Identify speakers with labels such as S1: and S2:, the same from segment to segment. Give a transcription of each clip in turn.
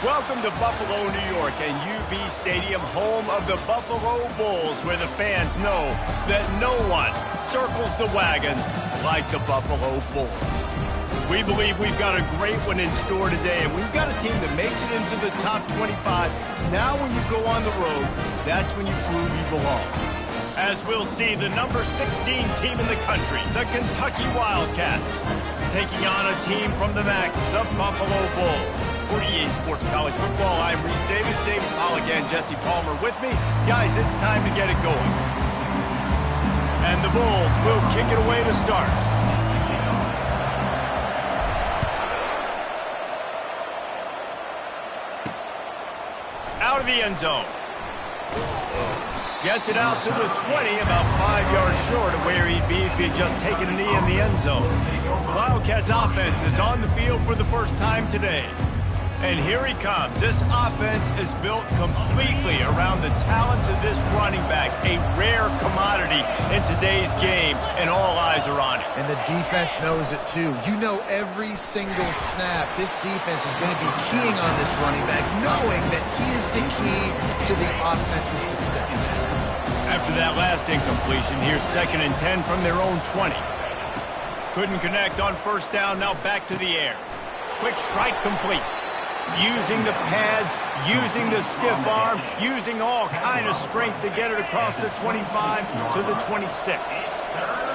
S1: Welcome to Buffalo, New York, and UB Stadium, home of the Buffalo Bulls, where the fans know that no one circles the wagons like the Buffalo Bulls. We believe we've got a great one in store today, and we've got a team that makes it into the top 25. Now when you go on the road, that's when you prove you belong. As we'll see, the number 16 team in the country, the Kentucky Wildcats, taking on a team from the MAC, the Buffalo Bulls. For EA Sports College Football, I'm Reese Davis, David Pollock, and Jesse Palmer with me. Guys, it's time to get it going. And the Bulls will kick it away to start. Out of the end zone. Gets it out to the 20, about 5 yards short of where he'd be if he had just taken a knee in the end zone. Wildcats offense is on the field for the first time today. And here he comes. This offense is built completely around the talents of this running back, a rare commodity in today's game, and all eyes are on it.
S2: And the defense knows it too. You know every single snap, this defense is going to be keying on this running back, knowing that he is the key to the offense's success.
S1: After that last incompletion, here's 2nd and 10 from their own 20. Couldn't connect on first down, now back to the air. Quick strike complete. Using the pads, using the stiff arm, using all kind of strength to get it across the 25 to the 26.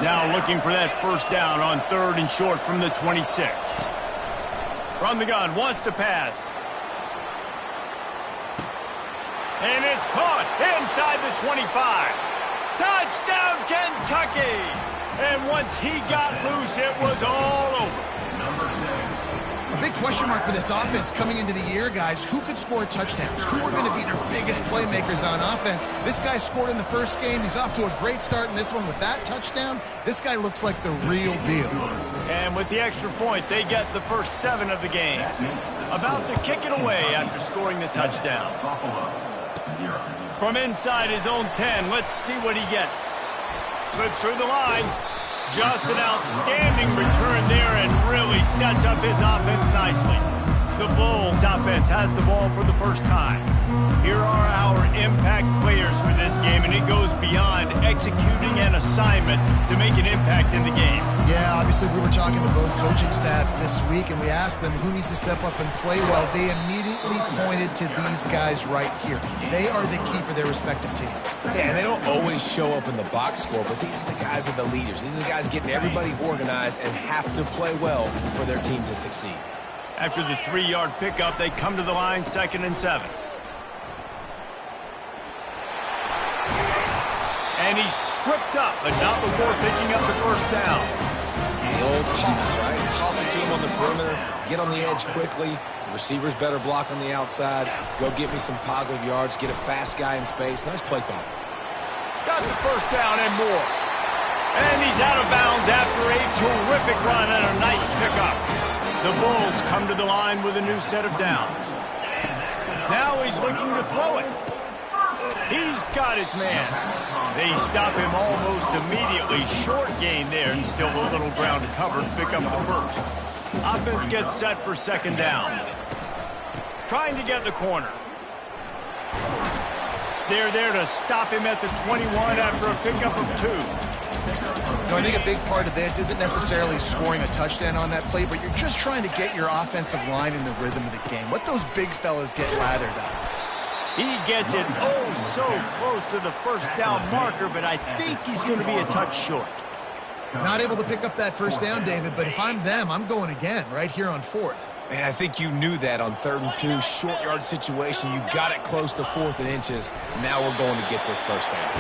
S1: Now looking for that first down on 3rd and short from the 26. From the gun, wants to pass. And it's caught inside the 25. Touchdown, Kentucky! And once he got loose, it was all over.
S2: A big question mark for this offense coming into the year, guys. Who could score touchdowns? Who are going to be their biggest playmakers on offense? This guy scored in the first game. He's off to a great start in this one with that touchdown. This guy looks like the real deal.
S1: And with the extra point, they get the first 7 of the game. About to kick it away after scoring the touchdown. From inside his own 10, let's see what he gets. Slips through the line. Just an outstanding return there and really sets up his offense nicely. The Bulls offense has the ball for the first time. Here are our impact players for this game, and it goes beyond executing an assignment to make an impact in the game.
S2: Yeah, obviously we were talking to both coaching staffs this week, and we asked them who needs to step up and play well. They immediately pointed to these guys right here. They are the key for their respective teams.
S3: Yeah, and they don't always show up in the box score, but these are the guys that are the leaders. These are the guys getting everybody organized and have to play well for their team to succeed.
S1: After the 3-yard pickup, they come to the line, 2nd and 7. And he's tripped up, but not before picking up the first down.
S3: The old toss, right? Toss it to him on the perimeter, get on the edge quickly. The receivers better block on the outside. Go get me some positive yards, get a fast guy in space. Nice play call.
S1: Got the first down and more. And he's out of bounds after a terrific run and a nice pickup. The Bulls come to the line with a new set of downs. Now he's looking to throw it. He's got his man. They stop him almost immediately. Short gain there, and still a little ground to cover to pick up the first. Offense gets set for 2nd down. Trying to get the corner. They're there to stop him at the 21 after a pickup of 2.
S2: No, I think a big part of this isn't necessarily scoring a touchdown on that play, but you're just trying to get your offensive line in the rhythm of the game. Let those big fellas get lathered up.
S1: He gets it so close to the first down marker, but I think he's going to be a touch short.
S2: Not able to pick up that first down, David, but if I'm them, I'm going again right here on 4th.
S3: Man, I think you knew that on 3rd and 2, short yard situation. You got it close to 4th and inches. Now we're going to get this first down.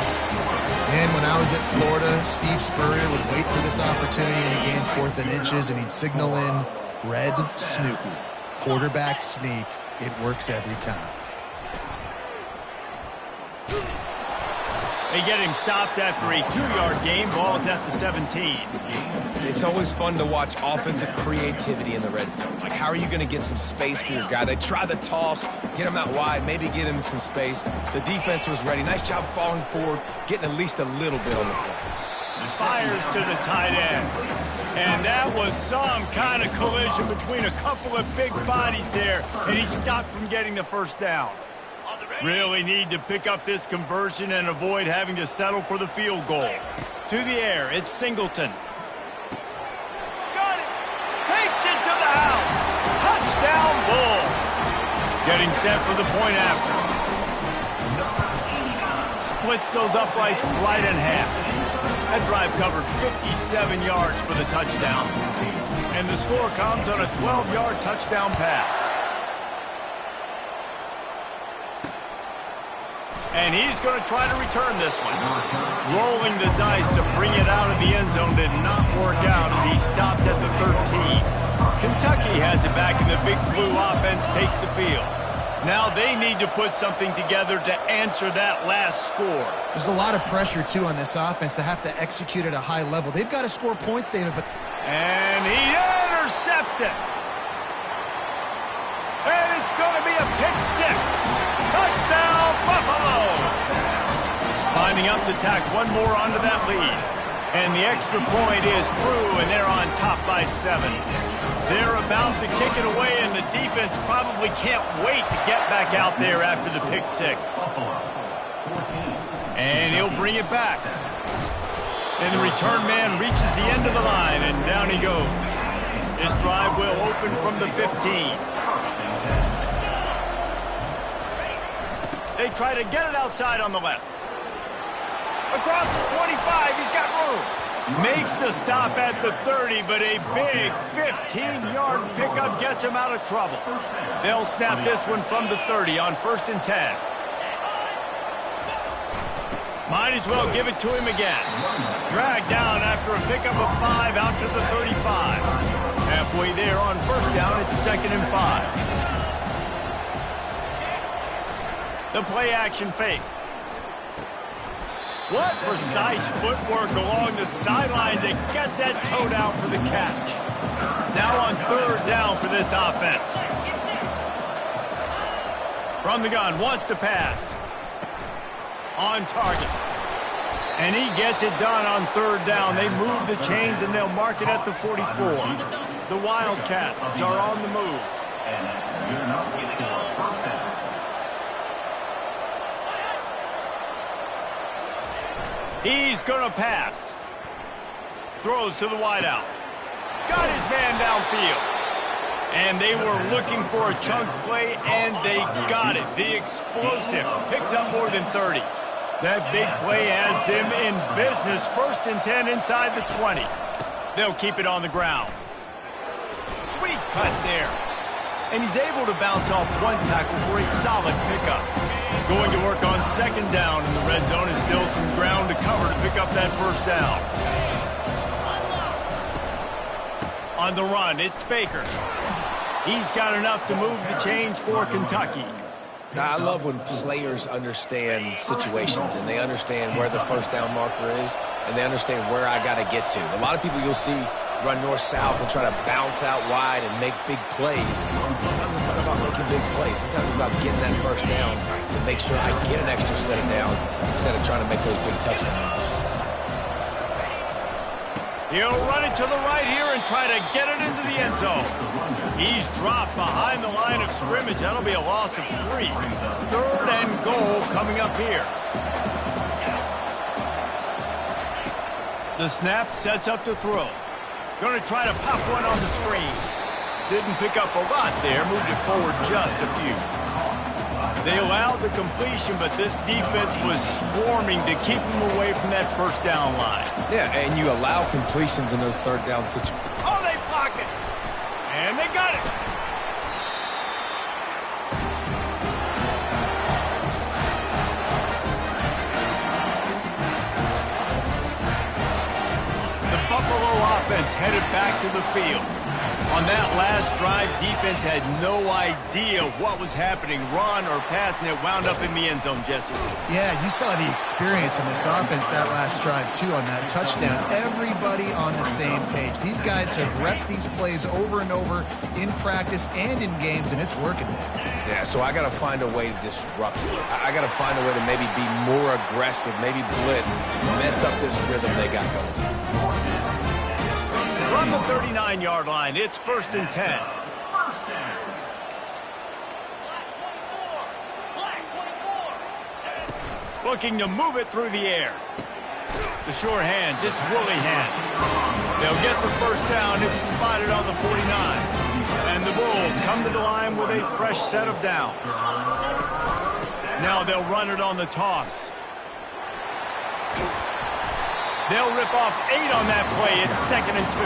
S2: And when I was at Florida, Steve Spurrier would wait for this opportunity to gain 4th and inches, and he'd signal in red snoop, quarterback sneak. It works every time.
S1: They get him stopped after a 2-yard gain. Ball's at the 17.
S3: It's always fun to watch offensive creativity in the red zone. Like, how are you going to get some space for your guy? They try the toss, get him out wide, maybe get him some space. The defense was ready. Nice job falling forward, getting at least a little bit on the play.
S1: Fires to the tight end. And that was some kind of collision between a couple of big bodies there, and he stopped from getting the first down. Really need to pick up this conversion and avoid having to settle for the field goal. To the air, it's Singleton. Got it! Takes it to the house! Touchdown, Bulls! Getting set for the point after. Splits those uprights right in half. That drive covered 57 yards for the touchdown. And the score comes on a 12-yard touchdown pass. And he's going to try to return this one. Rolling the dice to bring it out of the end zone did not work out as he stopped at the 13. Kentucky has it back, and the Big Blue offense takes the field. Now they need to put something together to answer that last score.
S2: There's a lot of pressure, too, on this offense to have to execute at a high level. They've got to score points, David, but...
S1: And he intercepts it. And it's going to be a pick six. Touchdown, Buffalo! Lining up to tack one more onto that lead. And the extra point is true, and they're on top by 7. They're about to kick it away, and the defense probably can't wait to get back out there after the pick six. And he'll bring it back. And the return man reaches the end of the line, and down he goes. This drive will open from the 15. They try to get it outside on the left. Across the 25, he's got room. Makes the stop at the 30, but a big 15-yard pickup gets him out of trouble. They'll snap this one from the 30 on 1st and 10. Might as well give it to him again. Dragged down after a pickup of 5 out to the 35. Halfway there on 1st down, it's 2nd and 5. The play-action fake. What precise footwork along the sideline to get that toe down for the catch. Now on 3rd down for this offense. From the gun, wants to pass. On target. And he gets it done on 3rd down. They move the chains and they'll mark it at the 44. The Wildcats are on the move. He's going to pass. Throws to the wideout. Got his man downfield. And they were looking for a chunk play, and they got it. The explosive picks up more than 30. That big play has them in business. 1st and 10 inside the 20. They'll keep it on the ground. Sweet cut there. And he's able to bounce off one tackle for a solid pickup. Going to work on 2nd down in the red zone, and still some ground to cover to pick up that 1st down. On the run, it's Baker. He's got enough to move the chains for Kentucky.
S3: Now, I love when players understand situations and they understand where the 1st down marker is and they understand where I got to get to. A lot of people you'll see run north-south and try to bounce out wide and make big plays. Sometimes it's not about making big plays. Sometimes it's about getting that 1st down to make sure I get an extra set of downs instead of trying to make those big touchdown runs.
S1: He'll run it to the right here and try to get it into the end zone. He's dropped behind the line of scrimmage. That'll be a loss of 3. 3rd and goal coming up here. The snap sets up to throw. Going to try to pop one on the screen. Didn't pick up a lot there. Moved it forward just a few. They allowed the completion, but this defense was swarming to keep them away from that 1st down line.
S3: Yeah, and you allow completions in those 3rd down situations.
S1: Oh, they block it. And they got it. Buffalo offense headed back to the field. On that last drive, defense had no idea what was happening, run or pass, and it wound up in the end zone, Jesse.
S2: Yeah, you saw the experience in this offense that last drive, too, on that touchdown. Everybody on the same page. These guys have repped these plays over and over in practice and in games, and it's working.
S3: Yeah, so I got to find a way to disrupt it. I got to find a way to maybe be more aggressive, maybe blitz, mess up this rhythm they got going.
S1: From the 39-yard line, it's 1st and 10. Looking to move it through the air. The sure hands, it's woolly hand. They'll get the first down. It's spotted on the 49. And the Bulls come to the line with a fresh set of downs. Now they'll run it on the toss. They'll rip off 8 on that play. It's 2nd and 2.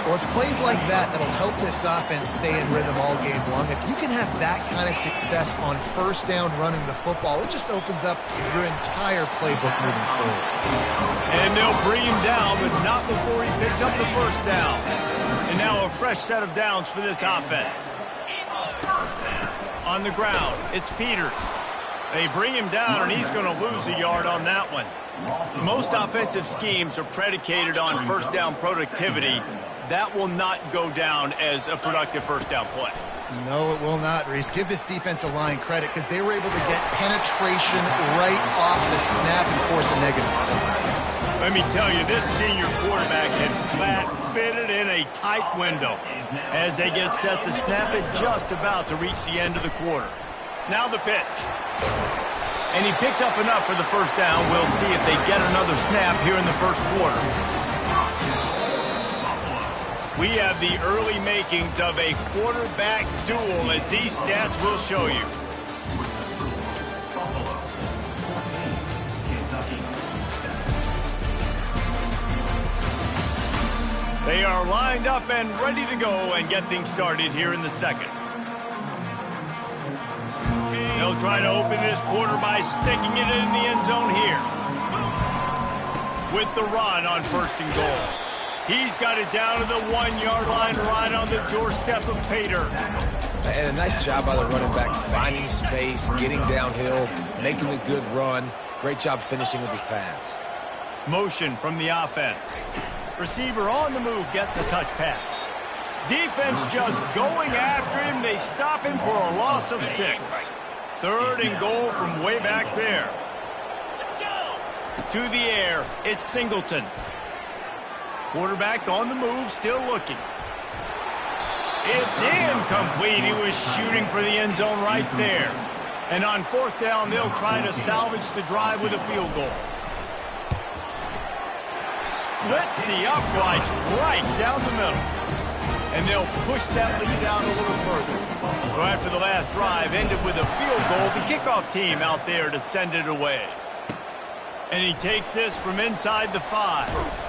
S2: Well, it's plays like that that'll help this offense stay in rhythm all game long. If you can have that kind of success on first down running the football, it just opens up your entire playbook moving forward.
S1: And they'll bring him down, but not before he picks up the first down. And now a fresh set of downs for this offense. On the ground, it's Peters. They bring him down, and he's going to lose a yard on that one. Most offensive schemes are predicated on first down productivity. That will not go down as a productive first down play.
S2: No, it will not, Reese. Give this defensive line credit because they were able to get penetration right off the snap and force a negative play.
S1: Let me tell you, this senior quarterback had flat-fitted in a tight window as they get set to snap it just about to reach the end of the quarter. Now the pitch. And he picks up enough for the first down. We'll see if they get another snap here in the first quarter. We have the early makings of a quarterback duel, as these stats will show you. They are lined up and ready to go and get things started here in the second. They'll try to open this quarter by sticking it in the end zone here. With the run on 1st and goal. He's got it down to the 1-yard line right on the doorstep of Pater.
S3: And a nice job by the running back, finding space, getting downhill, making a good run. Great job finishing with his pads.
S1: Motion from the offense. Receiver on the move gets the touch pass. Defense just going after him. They stop him for a loss of 6. 3rd and goal from way back there. To the air, it's Singleton. Quarterback on the move, still looking. It's incomplete. He was shooting for the end zone right there. And on 4th down, they'll try to salvage the drive with a field goal. Splits the uprights right down the middle. And they'll push that lead out a little further. So after the last drive ended with a field goal, the kickoff team out there to send it away. And he takes this from inside the 5.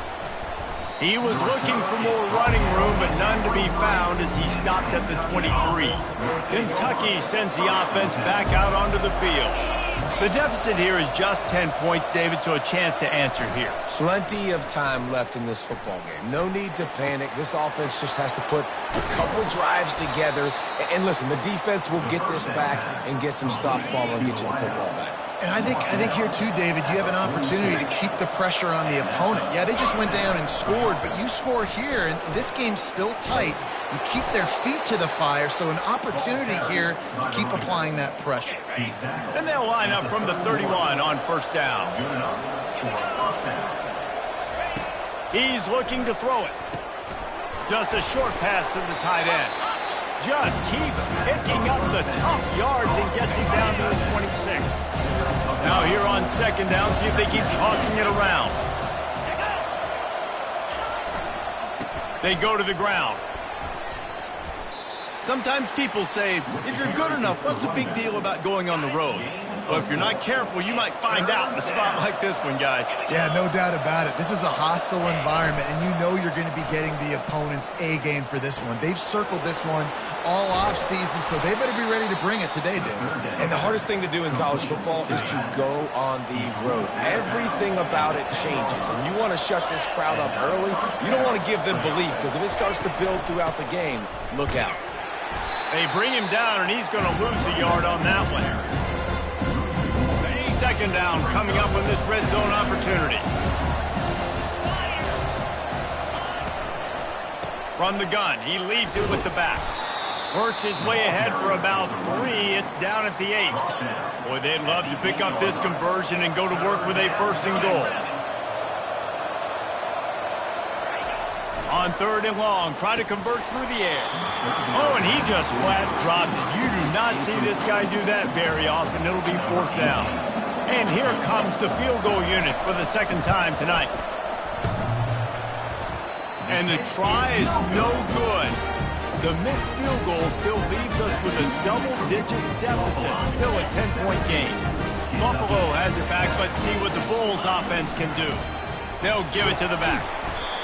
S1: He was looking for more running room, but none to be found as he stopped at the 23. Kentucky sends the offense back out onto the field. The deficit here is just 10 points, David, so a chance to answer here.
S3: Plenty of time left in this football game. No need to panic. This offense just has to put a couple drives together. And listen, the defense will get this back and get some stops following and get you the football back.
S2: And I think here too, David, you have an opportunity to keep the pressure on the opponent. Yeah, they just went down and scored, but you score here, and this game's still tight. You keep their feet to the fire, so an opportunity here to keep applying that pressure.
S1: Then they'll line up from the 31 on 1st down. He's looking to throw it. Just a short pass to the tight end. Just keeps picking up the tough yards and gets him down to the 26. Now here on 2nd down, see if they keep tossing it around. They go to the ground. Sometimes people say, if you're good enough, what's the big deal about going on the road? Well, if you're not careful, you might find out in a spot like this one, guys.
S2: Yeah, no doubt about it. This is a hostile environment, and you know you're going to be getting the opponent's A game for this one. They've circled this one all offseason, so they better be ready to bring it today, David.
S3: And the hardest thing to do in college football is to go on the road. Everything about it changes, and you want to shut this crowd up early. You don't want to give them belief, because if it starts to build throughout the game, look out.
S1: They bring him down, and he's going to lose a yard on that one. 2nd down coming up on this red zone opportunity. From the gun, he leaves it with the back. Works his way ahead for about 3. It's down at the 8. Boy, they'd love to pick up this conversion and go to work with a 1st and goal. On 3rd and long, try to convert through the air. Oh, and he just flat dropped it. You do not see this guy do that very often. It'll be 4th down. And here comes the field goal unit for the 2nd time tonight. And the try is no good. The missed field goal still leaves us with a double-digit deficit. Still a 10-point game. Buffalo has it back, but see what the Bulls offense can do. They'll give it to the back.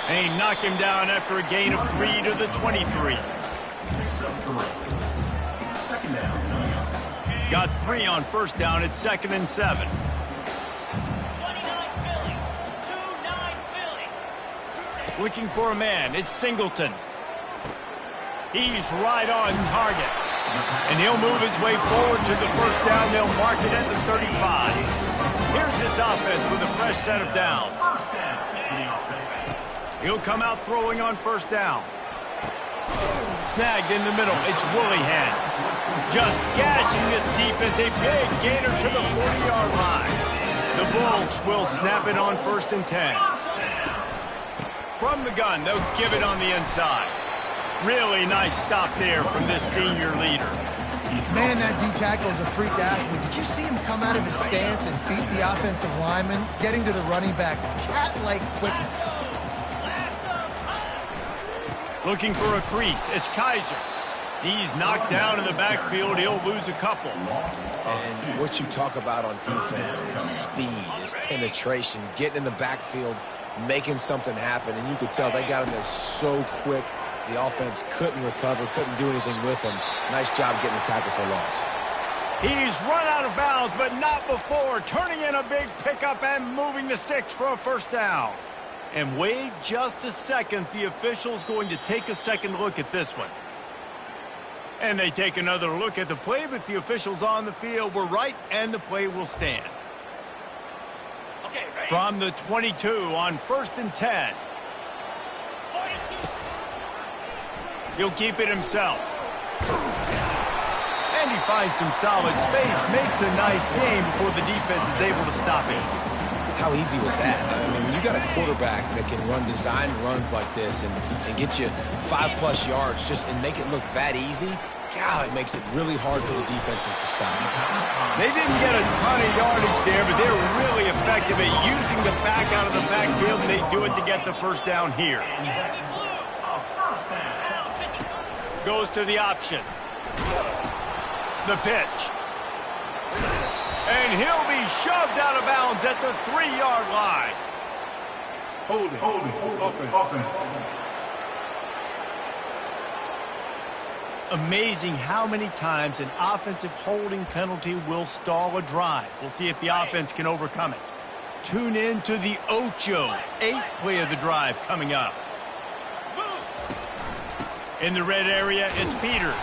S1: And he knocked him down after a gain of 3 to the 23. Got 3 on 1st down at 2nd and 7. Looking for a man. It's Singleton. He's right on target. And he'll move his way forward to the 1st down. They'll mark it at the 35. Here's this offense with a fresh set of downs. He'll come out throwing on 1st down. Snagged in the middle. It's Willihan. Just gashing this defense. A big gainer to the 40-yard line. The Bulls will snap it on 1st and 10. From the gun, they'll give it on the inside. Really nice stop there from this senior leader.
S2: Man, that D-tackle is a freak athlete. Did you see him come out of his stance and beat the offensive lineman, getting to the running back? Cat-like quickness.
S1: Looking for a crease. It's Kaiser. He's knocked down in the backfield. He'll lose a couple.
S3: And what you talk about on defense is speed, is penetration, getting in the backfield, making something happen. And you could tell they got in there so quick. The offense couldn't recover, couldn't do anything with him. Nice job getting the tackle for loss.
S1: He's run out of bounds, but not before. Turning in a big pickup and moving the sticks for a 1st down. And wait just a second. The official's going to take a second look at this one. And they take another look at the play, but the officials on the field were right, and the play will stand. Okay, ready? From the 22 on 1st and 10. He'll keep it himself. And he finds some solid space, makes a nice game before the defense is able to stop him.
S3: How easy was that? I mean, when you got a quarterback that can run design runs like this and get you 5+ yards just and make it look that easy, God, it makes it really hard for the defenses to stop.
S1: They didn't get a ton of yardage there, but they're really effective at using the back out of the backfield, and they do it to get the 1st down here. Goes to the option. The pitch. And he'll be shoved out of bounds at the 3-yard line. Offense. Amazing how many times an offensive holding penalty will stall a drive. We'll see if the offense can overcome it. Tune in to the Ocho, 8th play of the drive coming up. In the red area, it's Peters.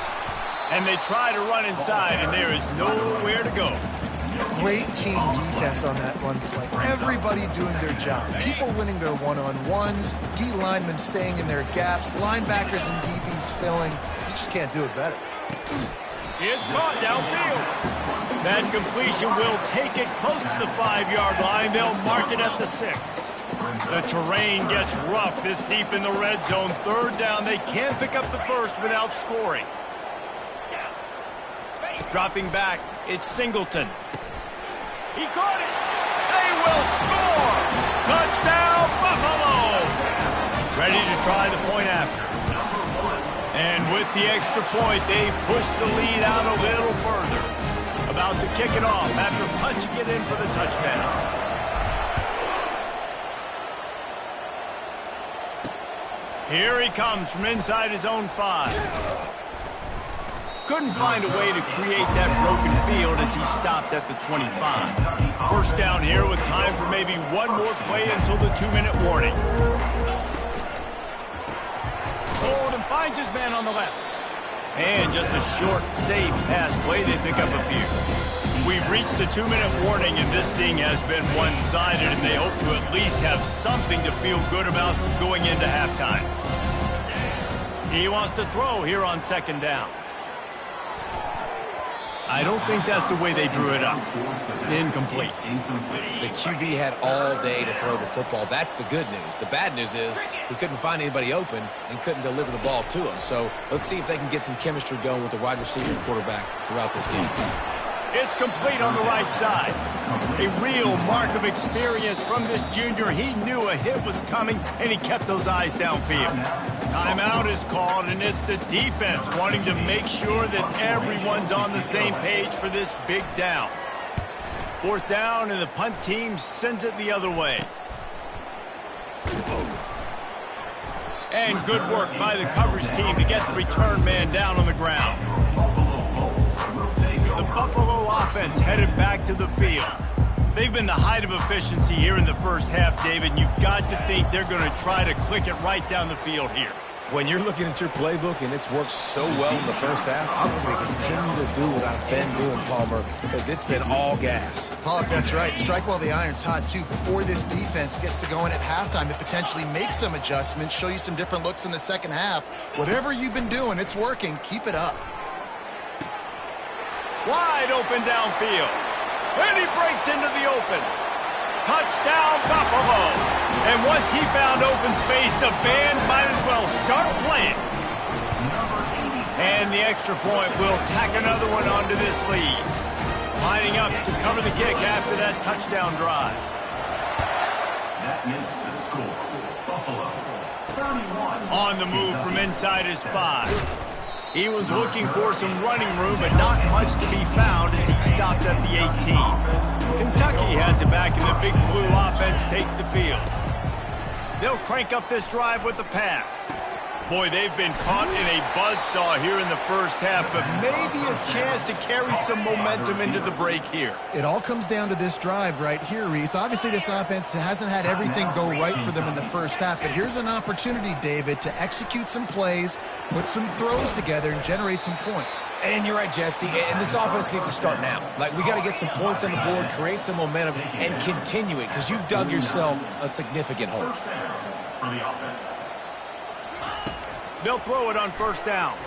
S1: And they try to run inside, and there is nowhere to go.
S2: Great team defense on that run play. Everybody doing their job. People winning their one-on-ones, D linemen staying in their gaps, linebackers and DBs filling. You just can't do it better.
S1: It's caught downfield. That completion will take it close to the 5-yard line. They'll mark it at the 6. The terrain gets rough this deep in the red zone. 3rd down. They can't pick up the 1st without scoring. Dropping back, it's Singleton. He caught it. They will score. Touchdown, Buffalo. Ready to try the point after. And with the extra point, they push the lead out a little further. About to kick it off after punching it in for the touchdown. Here he comes from inside his own 5. Couldn't find a way to create that broken field as he stopped at the 25. 1st down here with time for maybe one more play until the 2-minute warning. Hold and finds his man on the left. And just a short, safe pass play. They pick up a few. We've reached the 2-minute warning, and this thing has been one-sided, and they hope to at least have something to feel good about going into halftime. He wants to throw here on 2nd down. I don't think that's the way they drew it up. Incomplete.
S3: The QB had all day to throw the football. That's the good news. The bad news is he couldn't find anybody open and couldn't deliver the ball to him. So let's see if they can get some chemistry going with the wide receiver and quarterback throughout this game.
S1: It's complete on the right side. A real mark of experience from this junior. He knew a hit was coming, and he kept those eyes downfield. Timeout is called, and it's the defense wanting to make sure that everyone's on the same page for this big down. Fourth down, and the punt team sends it the other way. And good work by the coverage team to get the return man down on the ground. The Buffalo offense headed back to the field. They've been the height of efficiency here in the first half, David, and you've got to think they're going to try to click it right down the field here.
S3: When you're looking at your playbook and it's worked so well in the first half, I'm going to continue to do what I've been doing, Palmer, because it's been all gas.
S2: Pollock, that's right. Strike while the iron's hot, too. Before this defense gets to going at halftime, it potentially makes some adjustments, show you some different looks in the second half. Whatever you've been doing, it's working. Keep it up.
S1: Wide open downfield. And he breaks into the open. Touchdown, Buffalo. And once he found open space, the band might as well start playing. And the extra point will tack another one onto this lead. Lining up to cover the kick after that touchdown drive.
S4: That makes the score. Buffalo, 31.
S1: On the move from inside his 5. He was looking for some running room, but not much to be found as he stopped at the 18. Kentucky has it back, and the big blue offense takes the field. They'll crank up this drive with the pass. Boy, they've been caught in a buzzsaw here in the first half, but maybe a chance to carry some momentum into the break here.
S2: It all comes down to this drive right here, Reese. Obviously, this offense hasn't had everything go right for them in the first half, but here's an opportunity, David, to execute some plays, put some throws together, and generate some points.
S3: And you're right, Jesse, and this offense needs to start now. Like, we got to get some points on the board, create some momentum, and continue it, because you've dug yourself a significant hole.
S4: For the offense.
S1: They'll throw it on first down.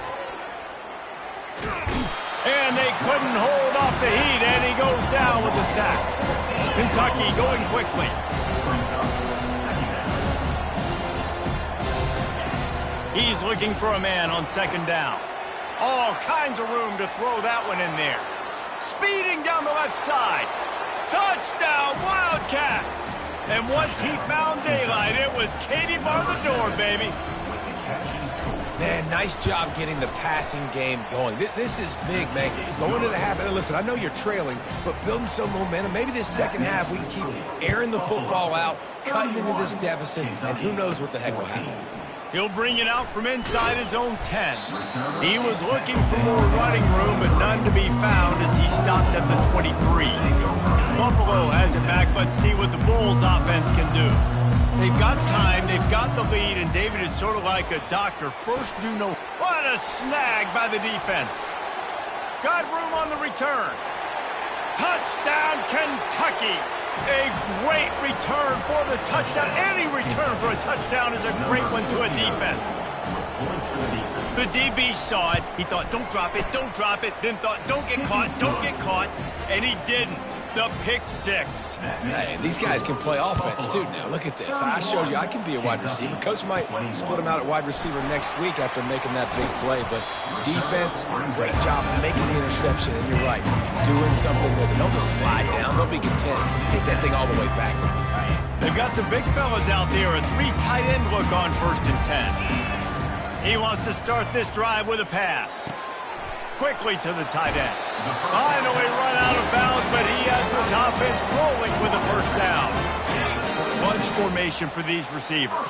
S1: And they couldn't hold off the heat, and he goes down with a sack. Kentucky going quickly. He's looking for a man on second down. All kinds of room to throw that one in there. Speeding down the left side. Touchdown, Wildcats! And once he found daylight, it was Katie bar the door, baby.
S3: Man, nice job getting the passing game going. This is big, man. Going to the half, and listen, I know you're trailing, but building some momentum. Maybe this second half we can keep airing the football out, cutting into this deficit, and who knows what the heck will happen.
S1: He'll bring it out from inside his own 10. He was looking for more running room, but none to be found as he stopped at the 23. Buffalo has it back. Let's see what the Bulls offense can do. They've got time, they've got the lead, and David is sort of like a doctor. First do no... What a snag by the defense. Got room on the return. Touchdown, Kentucky. A great return for the touchdown. Any return for a touchdown is a great one to a defense. The DB saw it. He thought, don't drop it, then thought, don't get caught, and he didn't. The pick six.
S3: Hey, these guys can play offense, too, now. Look at this. I showed you I can be a wide receiver. Coach might split him out at wide receiver next week after making that big play, but defense, great job making the interception, and you're right, doing something with it. Don't just slide down. Don't be content. Take that thing all the way back.
S1: They've got the big fellas out there, a 3 tight end look on 1st and 10. He wants to start this drive with a pass. Quickly to the tight end. Finally run out of bounds, but he has this offense rolling with a first down. Bunch formation for these receivers.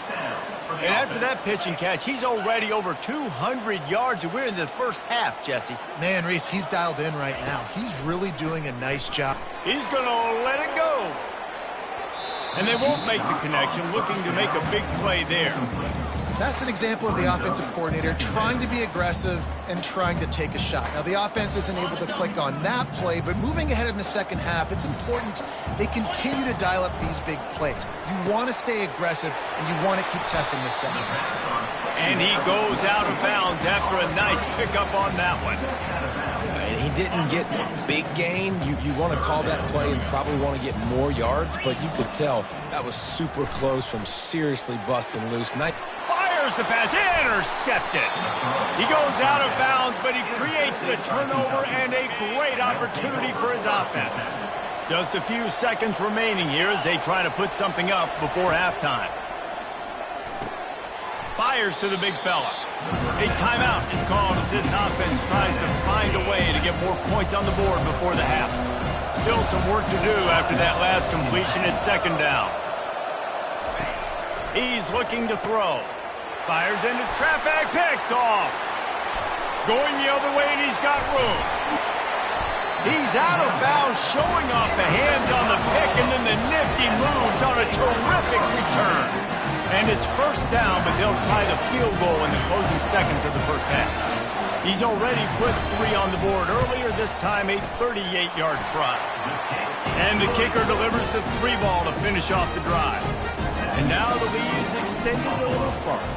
S1: And after that pitch and catch, he's already over 200 yards, and we're in the first half, Jesse.
S2: Man, Reese, he's dialed in right now. He's really doing a nice job.
S1: He's going to let it go. And they won't make the connection, looking to make a big play there.
S2: That's an example of the offensive coordinator trying to be aggressive and trying to take a shot. Now, the offense isn't able to click on that play, but moving ahead in the second half, it's important they continue to dial up these big plays. You want to stay aggressive, and you want to keep testing this second half.
S1: And he goes out of bounds after a nice pickup on that one.
S3: And he didn't get big gain. You want to call that play and probably want to get more yards, but you could tell that was super close from seriously busting loose.
S1: Fires the pass, intercepted. He goes out of bounds, but he creates the turnover and a great opportunity for his offense. Just a few seconds remaining here as they try to put something up before halftime. Fires to the big fella. A timeout is called as this offense tries to find a way to get more points on the board before the half. Still some work to do after that last completion at second down. He's looking to throw. Fires into traffic, picked off. Going the other way, and he's got room. He's out of bounds, showing off the hands on the pick, and then the nifty moves on a terrific return. And it's first down, but they'll try the field goal in the closing seconds of the first half. He's already put 3 on the board earlier, this time a 38-yard try. And the kicker delivers the 3 ball to finish off the drive. And now the lead is extended a little further.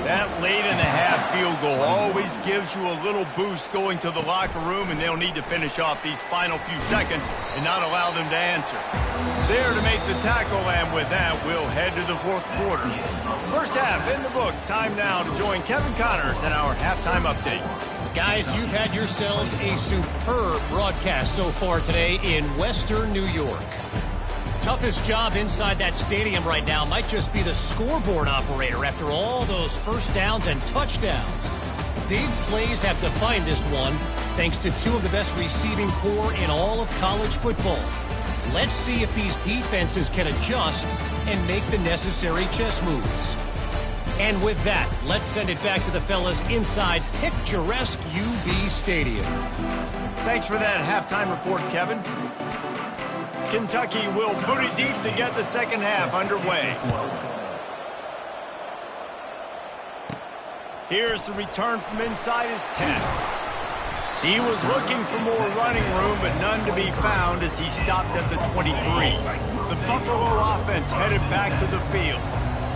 S1: That late-in-the-half field goal always gives you a little boost going to the locker room, and they'll need to finish off these final few seconds and not allow them to answer. There to make the tackle, and with that, we'll head to the fourth quarter. First half in the books. Time now to join Kevin Connors in our halftime update.
S5: Guys, you've had yourselves a superb broadcast so far today in Western New York. Toughest job inside that stadium right now might just be the scoreboard operator after all those first downs and touchdowns. Big plays have defined this one, thanks to 2 of the best receiving corps in all of college football. Let's see if these defenses can adjust and make the necessary chess moves. And with that, let's send it back to the fellas inside picturesque UB Stadium.
S1: Thanks for that halftime report, Kevin. Kentucky will boot it deep to get the second half underway. Here's the return from inside his 10. He was looking for more running room, but none to be found as he stopped at the 23. The Buffalo offense headed back to the field.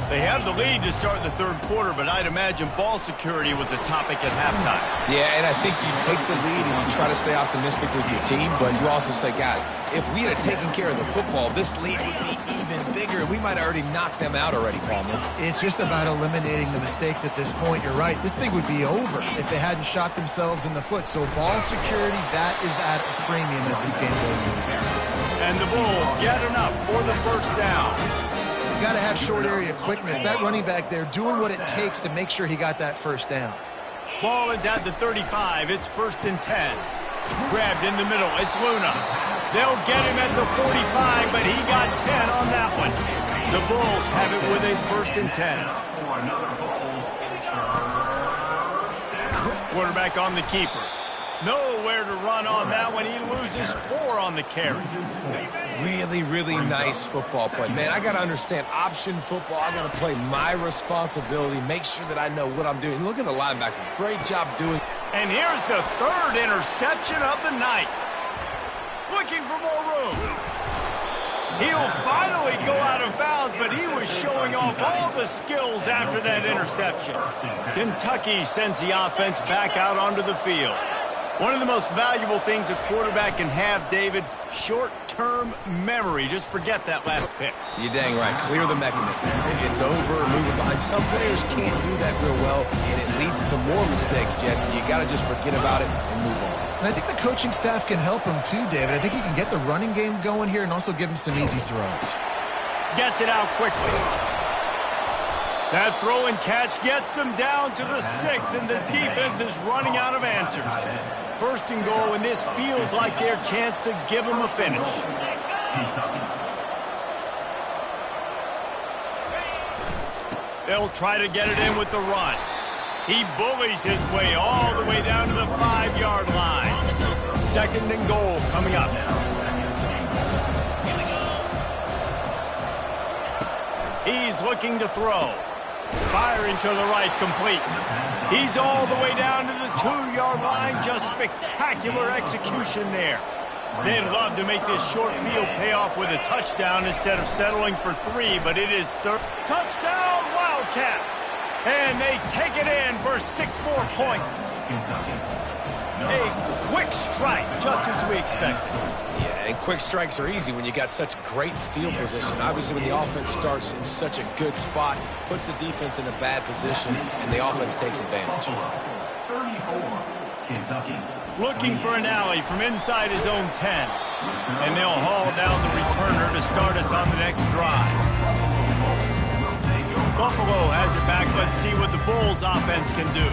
S1: They have the lead to start the third quarter, but I'd imagine ball security was a topic at halftime.
S3: Yeah, and I think you take the lead and you try to stay optimistic with your team, but you also say, guys, if we had taken care of the football, this lead would be even bigger. We might have already knocked them out already, Palmer.
S2: It's just about eliminating the mistakes at this point. You're right. This thing would be over if they hadn't shot themselves in the foot. So ball security, that is at a premium as this game goes on.
S1: And the Bulls get enough for the first down.
S2: Got to have short area quickness. That running back there doing what it takes to make sure he got that first down.
S1: Ball is at the 35. It's 1st and 10. Grabbed in the middle. It's Luna. They'll get him at the 45, but he got 10 on that one. The Bulls have it with a 1st and 10. Quarterback on the keeper. Nowhere to run on that one. He loses 4 on the carry.
S3: Really, really nice football play. Man, I got to understand option football. I got to play my responsibility, make sure that I know what I'm doing. Look at the linebacker. Great job doing.
S1: And here's the 3rd interception of the night. Looking for more room. He'll finally go out of bounds, but he was showing off all the skills after that interception. Kentucky sends the offense back out onto the field. One of the most valuable things a quarterback can have, David, short-term memory. Just forget that last pick.
S3: You're dang right. Clear the mechanism. It's over, moving behind. Some players can't do that real well, and it leads to more mistakes, Jesse. You got to just forget about it and move on.
S2: And I think the coaching staff can help him too, David. I think he can get the running game going here and also give him some easy throws.
S1: Gets it out quickly. That throw and catch gets them down to the 6, and the defense is running out of answers. 1st and goal, and this feels like their chance to give them a finish. They'll try to get it in with the run. He bullies his way all the way down to the 5-yard line. 2nd and goal coming up. He's looking to throw. Firing to the right, complete. He's all the way down to the 2-yard line. Just spectacular execution there. They'd love to make this short field pay off with a touchdown instead of settling for 3, but it is third. Touchdown, Wildcats! And they take it in for 6 more points. A quick strike, just as we expected.
S3: Yeah, and quick strikes are easy when you got such great field position. Obviously, when the offense starts in such a good spot, puts the defense in a bad position, and the offense takes advantage.
S4: 34, Kentucky.
S1: Looking for an alley from inside his own 10. And they'll haul down the returner to start us on the next drive. Buffalo has it back. Let's see what the Bulls offense can do.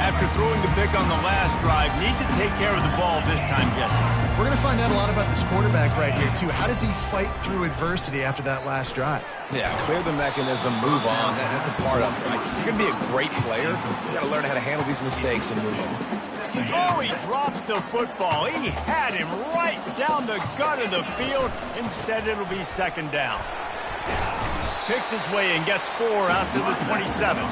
S1: After throwing the pick on the last drive, need to take care of the ball this time, Jesse.
S2: We're going to find out a lot about this quarterback right here, too. How does he fight through adversity after that last drive?
S3: Yeah, clear the mechanism, move on. That's a part of it, right? If you're going to be a great player, you got to learn how to handle these mistakes and move on.
S1: Oh, he drops the football. He had him right down the gut of the field. Instead, it'll be second down. Picks his way and gets 4 out to the 27.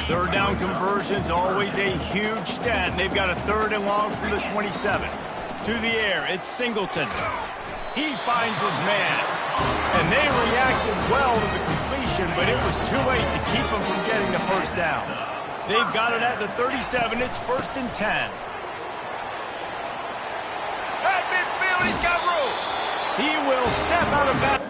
S1: Third down conversion's always a huge stat. They've got a 3rd and long from the 27. To the air, it's Singleton. He finds his man. And they reacted well to the completion, but it was too late to keep him from getting the first down. They've got it at the 37. It's 1st and 10. At midfield, he's got room. He will step out of bounds.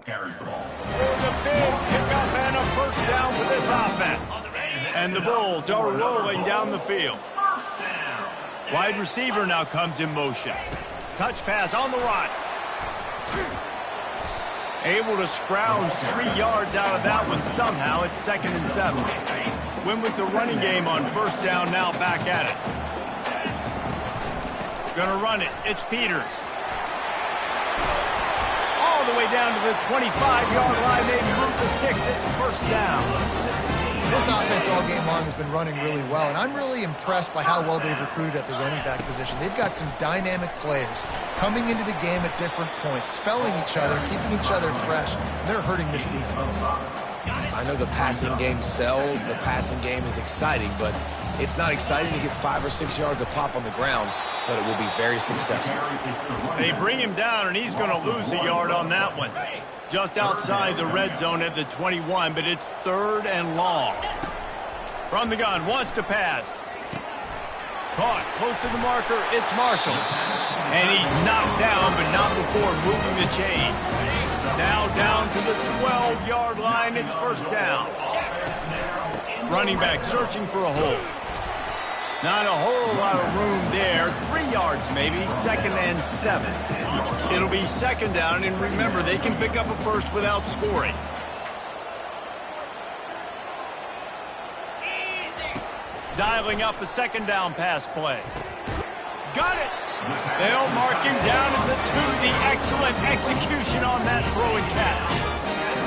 S4: Carries the ball.
S1: For the big pickup and a first down for this offense. And the Bulls are rolling down the field. Wide receiver now comes in motion. Touch pass on the run. Able to scrounge 3 yards out of that one somehow. It's 2nd and 7. Win with the running game on first down, now back at it. Gonna run it. It's Peters. All the way down to the 25-yard line. They move the sticks. It's first down.
S2: This offense all game long has been running really well, and I'm really impressed by how well they've recruited at the running back position. They've got some dynamic players coming into the game at different points, spelling each other, keeping each other fresh. They're hurting this defense.
S3: I know the passing game sells, the passing game is exciting, but it's not exciting to get 5 or 6 yards a pop on the ground, but it will be very successful.
S1: They bring him down, and he's going to lose a yard on that one. Just outside the red zone at the 21, but it's 3rd and long. From the gun, wants to pass. Caught, close to the marker, it's Marshall. And he's knocked down, but not before moving the chain. Now down to the 12-yard line, it's first down. Running back searching for a hole. Not a whole lot of room there. 3 yards maybe, 2nd and 7. It'll be second down, and remember, they can pick up a first without scoring. Dialing up a second down pass play. Got it! They'll mark him down at the 2. The excellent execution on that throw and catch.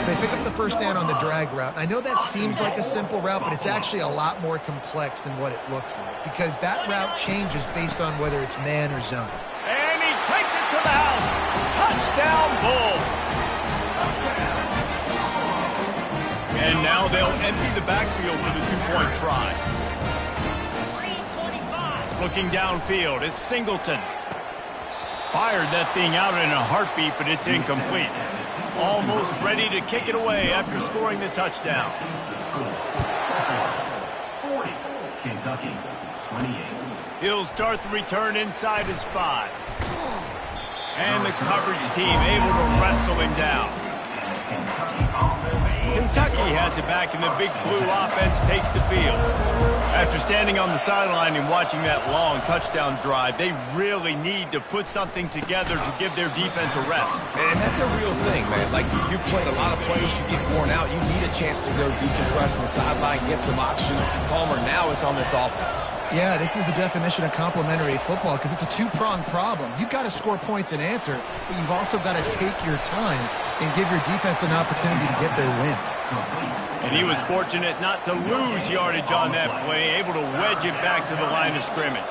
S2: They pick up the first down on the drag route. I know that seems like a simple route, but it's actually a lot more complex than what it looks like, because that route changes based on whether it's man or zone.
S1: And he takes it to the house. Touchdown, Bulls. And now they'll empty the backfield for the 2-point try. Looking downfield, it's Singleton. Fired that thing out in a heartbeat, but it's incomplete. Almost ready to kick it away after scoring the touchdown.
S4: 40, Kentucky 28.
S1: He'll start the return inside his 5. And the coverage team able to wrestle him down. Kentucky has it back, and the big blue offense takes the field. After standing on the sideline and watching that long touchdown drive, they really need to put something together to give their defense a rest.
S3: And that's a real thing, man. Like, you played a lot of plays, you get worn out, you need a chance to go decompress on the sideline, get some oxygen. Palmer, now it's on this offense.
S2: Yeah, this is the definition of complementary football because it's a two-pronged problem. You've got to score points and answer, but you've also got to take your time and give your defense an opportunity to get their win.
S1: And he was fortunate not to lose yardage on that play, able to wedge it back to the line of scrimmage.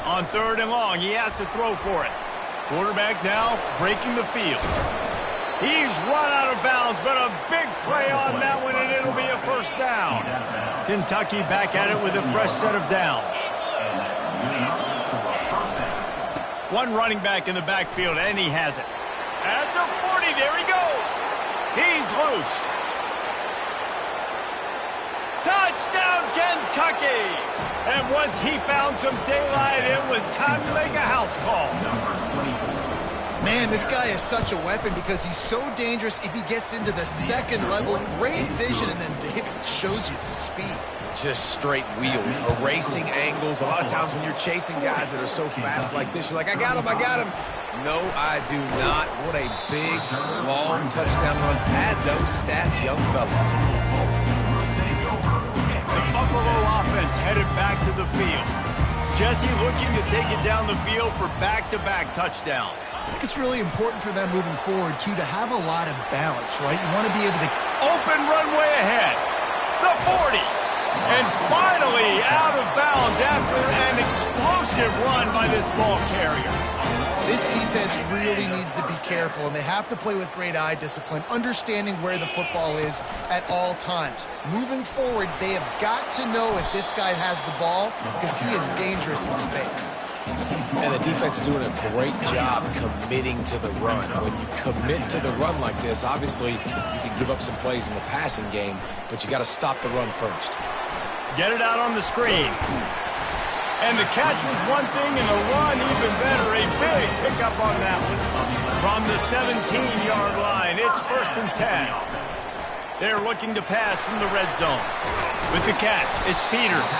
S1: On 3rd and long, he has to throw for it. Quarterback now breaking the field. He's run out of bounds, but a big play on that one, and it'll be a first down. Kentucky back at it with a fresh set of downs. One running back in the backfield, and he has it. At the 40, there he goes. He's loose. Touchdown, Kentucky! And once he found some daylight, it was time to make a house call.
S2: Man, this guy is such a weapon because he's so dangerous if he gets into the second level. Great vision, and then David shows you the speed.
S3: Just straight wheels, erasing angles. A lot of times when you're chasing guys that are so fast like this, you're like, I got him. No, I do not. What a big, long touchdown run. Pad those stats, young fella.
S1: The Buffalo offense headed back to the field. Jesse looking to take it down the field for back-to-back touchdowns.
S2: I think it's really important for them moving forward, too, to have a lot of balance, right? You want to be able to...
S1: Open runway ahead. The 40. And finally out of bounds after an explosive run by this ball carrier.
S2: This defense really needs to be careful, and they have to play with great eye discipline, understanding where the football is at all times. Moving forward, they have got to know if this guy has the ball because he is dangerous in space.
S3: And the defense is doing a great job committing to the run. When you commit to the run like this, obviously you can give up some plays in the passing game, but you got to stop the run first.
S1: Get it out on the screen. And the catch was one thing, and the run even better. A big pickup on that one. From the 17-yard line, it's 1st and 10. They're looking to pass from the red zone. With the catch, it's Peters.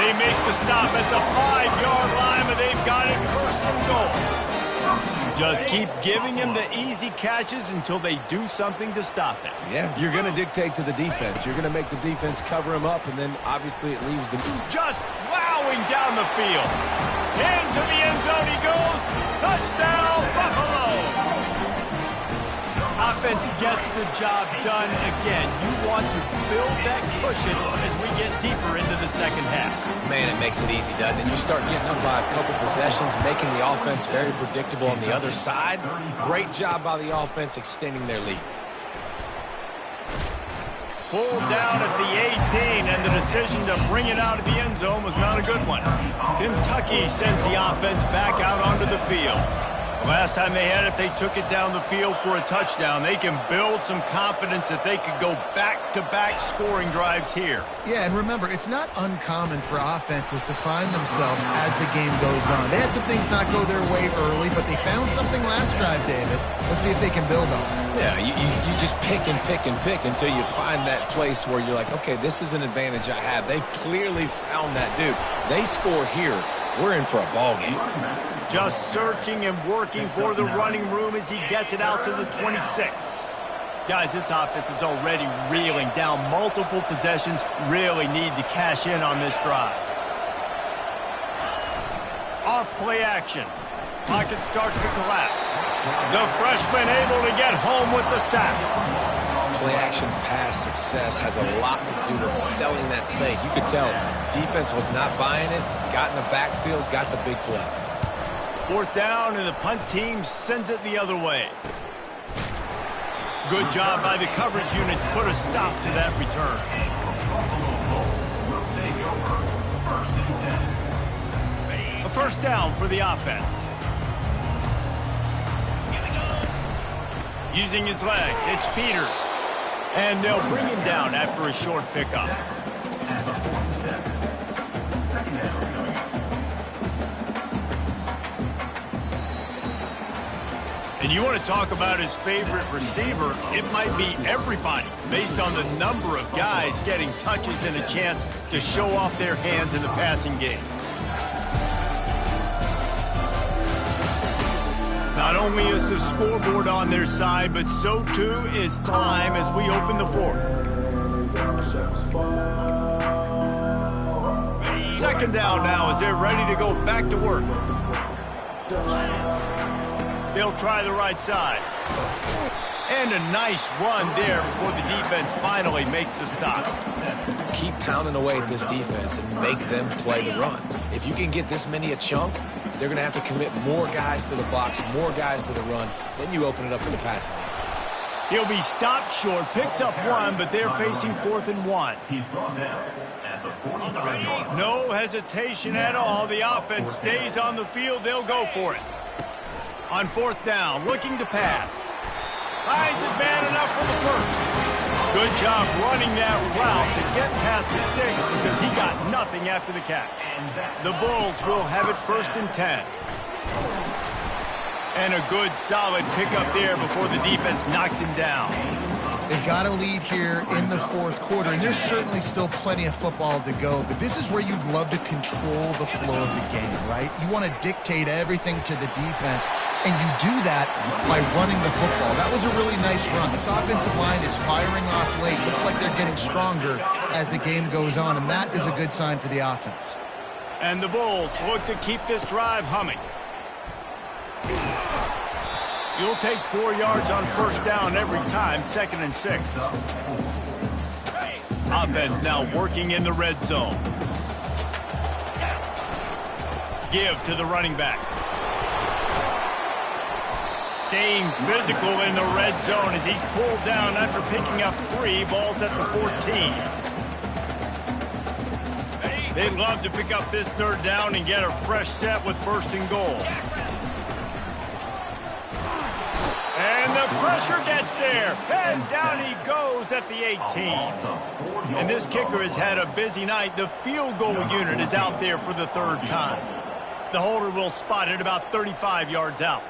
S1: They make the stop at the 5-yard line, but they've got it 1st and goal. Just keep giving him the easy catches until they do something to stop it.
S3: Yeah, you're going to dictate to the defense. You're going to make the defense cover him up, and then obviously it leaves the...
S1: Just plowing down the field. Into the end zone he goes. Touchdown, Buffalo! Offense gets the job done again. You want to build that cushion as we get deeper into the second half.
S3: Man, it makes it easy, doesn't it? You start getting up by a couple possessions, making the offense very predictable on the other side. Great job by the offense extending their lead.
S1: Pulled down at the 18, and the decision to bring it out of the end zone was not a good one. Kentucky sends the offense back out onto the field. Last time they had it, they took it down the field for a touchdown. They can build some confidence that they could go back-to-back scoring drives here.
S2: Yeah, and remember, it's not uncommon for offenses to find themselves as the game goes on. They had some things not go their way early, but they found something last drive, David. Let's see if they can build on it.
S3: Yeah, you just pick and pick and pick until you find that place where you're like, okay, this is an advantage I have. They clearly found that dude. They score here, we're in for a ball game.
S1: Just searching and working for the running room as he gets it out to the 26. Guys, this offense is already reeling down multiple possessions. Really need to cash in on this drive. Off play action. Pocket starts to collapse. The freshman able to get home with the sack.
S3: Play action pass success has a lot to do with selling that fake. You could tell defense was not buying it, got in the backfield, got the big play.
S1: 4th down, and the punt team sends it the other way. Good job by the coverage unit to put a stop to that return. A 1st down for the offense. Using his legs, it's Peters. And they'll bring him down after a short pickup. And you want to talk about his favorite receiver, it might be everybody, based on the number of guys getting touches and a chance to show off their hands in the passing game. Not only is the scoreboard on their side, but so too is time as we open the fourth. Second down now as they're ready to go back to work. They'll try the right side. And a nice run there before the defense finally makes the stop.
S3: Keep pounding away at this defense and make them play the run. If you can get this many a chunk, they're going to have to commit more guys to the box, more guys to the run. Then you open it up for the passing game.
S1: He'll be stopped short, picks up one, but they're facing 4th and 1.
S4: He's brought down at the 45-yard line.
S1: No hesitation at all. The offense stays on the field. They'll go for it. On 4th down, looking to pass. Finds his man enough for the first. Good job running that route to get past the sticks because he got nothing after the catch. The Bulls will have it 1st and 10. And a good, solid pickup there before the defense knocks him down.
S2: They've got a lead here in the fourth quarter, and there's certainly still plenty of football to go, but this is where you'd love to control the flow of the game, right? You want to dictate everything to the defense, and you do that by running the football. That was a really nice run. This offensive line is firing off late. Looks like they're getting stronger as the game goes on, and that is a good sign for the offense.
S1: And the Bulls look to keep this drive humming. You'll take 4 yards on 1st down every time, 2nd and 6. Offense now working in the red zone. Give to the running back. Staying physical in the red zone as he's pulled down after picking up 3 balls at the 14. They'd love to pick up this 3rd down and get a fresh set with 1st and goal. And the pressure gets there. And down he goes at the 18. And this kicker has had a busy night. The field goal unit is out there for the 3rd time. The holder will spot it about 35 yards out.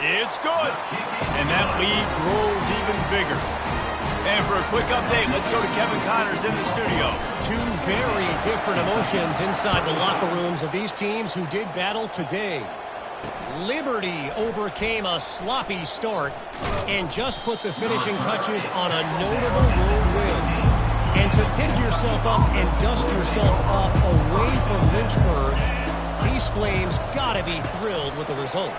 S1: It's good. And that lead grows even bigger. And for a quick update, let's go to Kevin Connors in the studio.
S5: 2 very different emotions inside the locker rooms of these teams who did battle today. Liberty overcame a sloppy start and just put the finishing touches on a notable road win. And to pick yourself up and dust yourself off away from Lynchburg, these Flames got to be thrilled with the result.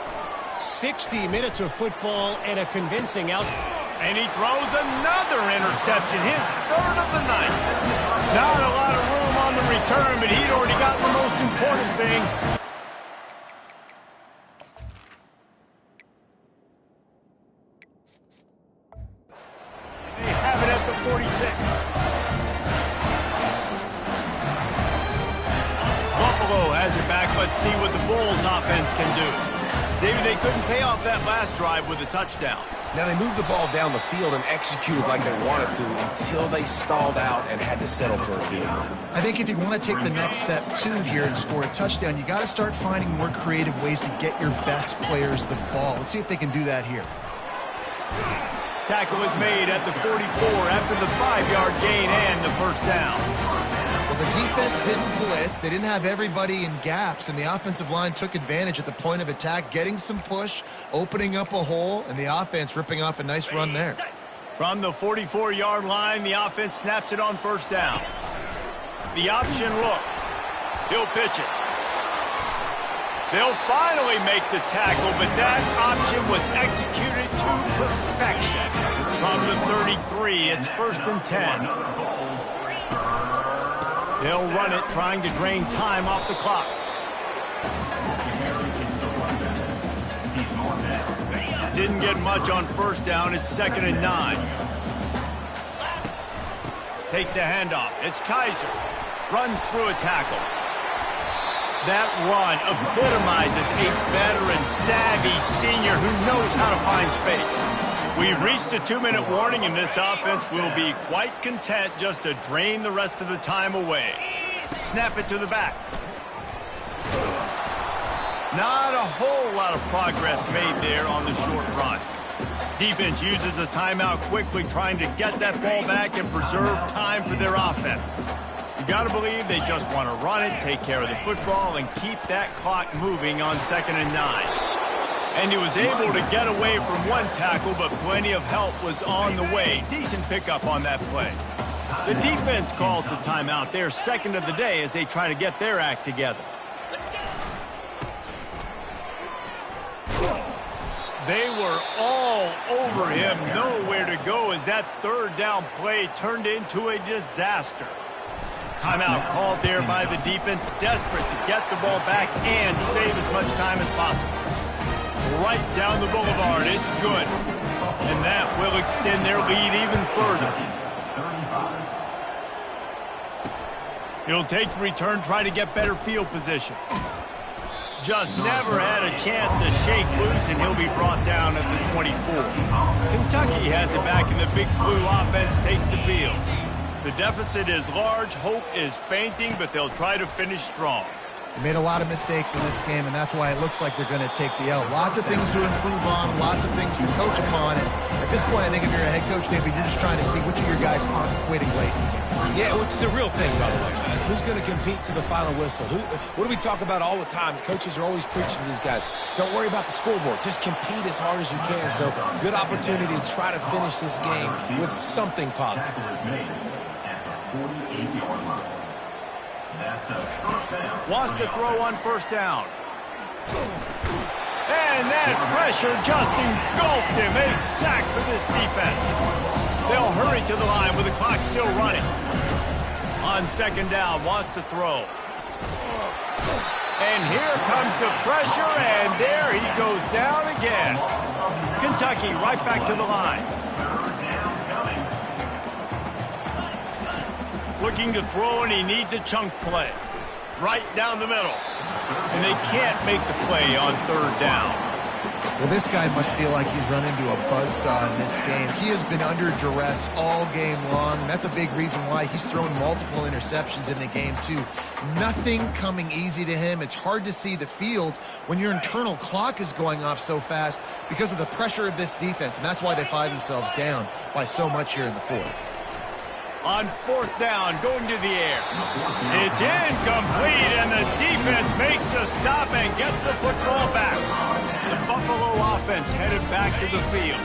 S5: 60 minutes of football and a convincing outcome.
S1: And he throws another interception, his 3rd of the night. Not a lot of room on the return, but he'd already got the most important thing. They have it at the 46. Buffalo has it back. Let's see what the Bulls offense can do. David, they couldn't pay off that last drive with a touchdown.
S3: Now, they moved the ball down the field and executed like they wanted to until they stalled out and had to settle for a field goal.
S2: I think if you want to take the next step, too, here and score a touchdown, you got to start finding more creative ways to get your best players the ball. Let's see if they can do that here.
S1: Tackle is made at the 44 after the 5-yard gain and the 1st down.
S2: Well, the defense didn't blitz. They didn't have everybody in gaps, and the offensive line took advantage at the point of attack, getting some push, opening up a hole, and the offense ripping off a nice run there.
S1: From the 44-yard line, the offense snaps it on 1st down. The option look. He'll pitch it. They'll finally make the tackle, but that option was executed to perfection. From the 33, it's 1st and 10. They'll run it, trying to drain time off the clock. Didn't get much on 1st down. It's 2nd and 9. Takes the handoff. It's Kaiser. Runs through a tackle. That run epitomizes a veteran, savvy senior who knows how to find space. We've reached a 2-minute warning, and this offense will be quite content just to drain the rest of the time away. Snap it to the back. Not a whole lot of progress made there on the short run. Defense uses a timeout quickly, trying to get that ball back and preserve time for their offense. You got to believe they just want to run it, take care of the football, and keep that clock moving on 2nd and 9. And he was able to get away from one tackle, but plenty of help was on the way. Decent pickup on that play. The defense calls the timeout, their second of the day, as they try to get their act together. They were all over him, nowhere to go, as that 3rd down play turned into a disaster. Timeout called there by the defense, desperate to get the ball back and save as much time as possible. Right down the boulevard, it's good. And that will extend their lead even further. He'll take the return, try to get better field position. Just never had a chance to shake loose, and he'll be brought down at the 24. Kentucky has it back, and the Big Blue offense takes the field. The deficit is large, hope is fainting, but they'll try to finish strong.
S2: They made a lot of mistakes in this game, and that's why it looks like they're going to take the L. Lots of things to improve on, lots of things to coach upon, and at this point, I think if you're a head coach, David, you're just trying to see which of your guys aren't quitting late.
S3: Yeah, which is a real thing, by the way, man. Who's going to compete to the final whistle? What do we talk about all the time? Coaches are always preaching to these guys. Don't worry about the scoreboard. Just compete as hard as you can. So, good opportunity to try to finish this game with something positive.
S1: Wants to throw on 1st down. And that pressure just engulfed him. A sack for this defense. They'll hurry to the line with the clock still running. On 2nd down, wants to throw. And here comes the pressure, and there he goes down again. Kentucky right back to the line. Looking to throw, and he needs a chunk play. Right down the middle. And they can't make the play on 3rd down.
S2: Well, this guy must feel like he's run into a buzzsaw in this game. He has been under duress all game long, and that's a big reason why he's thrown multiple interceptions in the game, too. Nothing coming easy to him. It's hard to see the field when your internal clock is going off so fast because of the pressure of this defense, and that's why they find themselves down by so much here in the 4th.
S1: On 4th down, going to the air. It's incomplete, and the defense makes a stop and gets the football back. The Buffalo offense headed back to the field.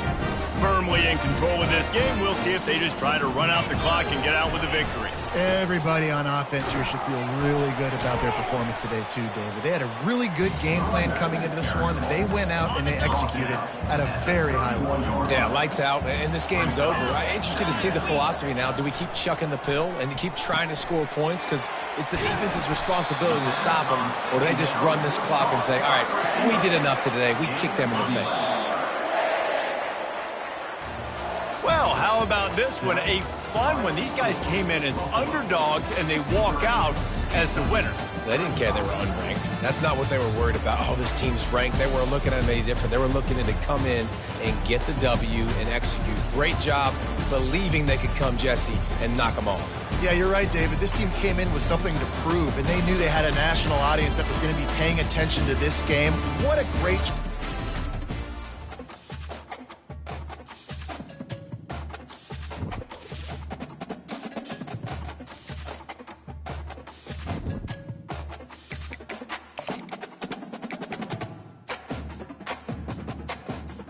S1: Firmly in control of this game. We'll see if they just try to run out the clock and get out with a victory.
S2: Everybody on offense here should feel really good about their performance today, too, David. They had a really good game plan coming into this one, and they went out and they executed at a very high level.
S3: Yeah, lights out, and this game's over. I'm interested to see the philosophy now. Do we keep chucking the pill and keep trying to score points? Because it's the defense's responsibility to stop them, or do they just run this clock and say, all right, we did enough today. We kicked them in the face.
S1: Well, how about this one? A fun one. These guys came in as underdogs, and they walk out as the winner.
S3: They didn't care they were unranked. That's not what they were worried about. Oh, this team's ranked. They weren't looking at them any different. They were looking at to come in and get the W and execute. Great job believing they could come, Jesse, and knock them off.
S2: Yeah, you're right, David. This team came in with something to prove, and they knew they had a national audience that was going to be paying attention to this game. What a great